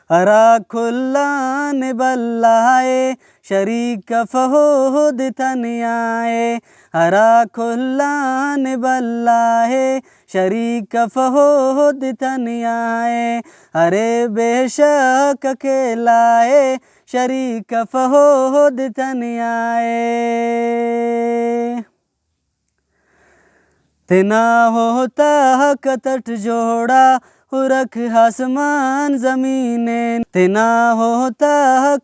हरा खुल्लान बल्लाए शरीक फहोद तनियाए। हरा खुल्लान बल्लाए शरीक फहोद तनियाए। अरे बेशक अकेलाए शरीक फहोद तनियाए। तेना होता कतट जोड़ा हुरख आसमान ज़मीने। तेना होता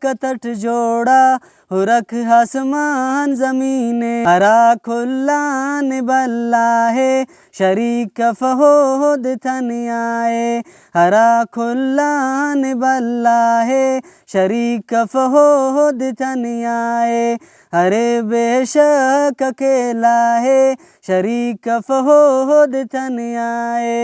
कतट जोड़ा हुरख आसमान ज़मीने। हरा खुल्लान बल्लाए शरीक फहोद तनियाए। हरा खुल्लान बल्लाए शरीक फहोद तनियाए। अरे बेशक अकेला है शरीक फहोद तनियाए।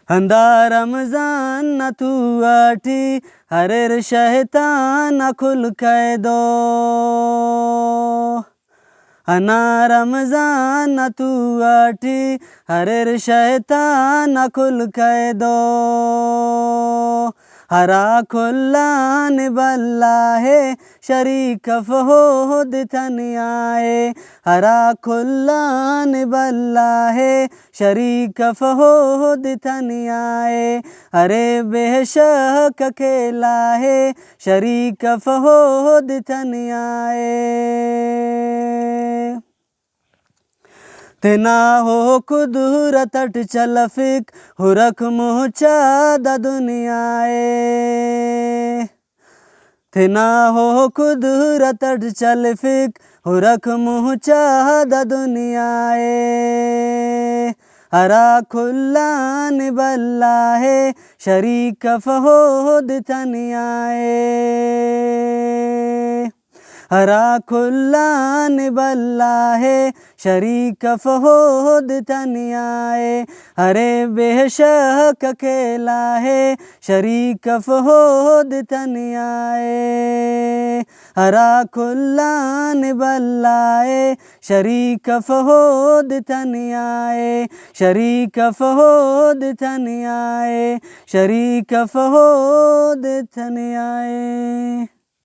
हंदा रमज़ान न तू आठी हरेर शैतान न खुल कैदो। हना रमज़ान न तू आठी हरेर शैतान न खुल कैदो। हरा खुल्लान बल्लाए शरीक फहोद तनियाए। हरा खुल्लान बल्लाए शरीक फहोद तनियाए। अरे बेशक अकेला है शरीक फहोद तनियाए। तेना हो कुदरत चलफिक हुरख मुहचादा दुनियाए। तेना हो कुदरत चलफिक हुरख मुहचादा दुनियाए। हरा खुल्लान बल्लाए शरीक फहोद तनियाए। हरा खुल्लान बल्लाए शरीक फहोद तनियाए। अरे बेशक अकेला है शरीक फहोद तनियाए। हरा खुल्लान बल्लाए शरीक फहोद तनियाए। शरीक फहोद तनियाए। शरीक फहोद तनियाए।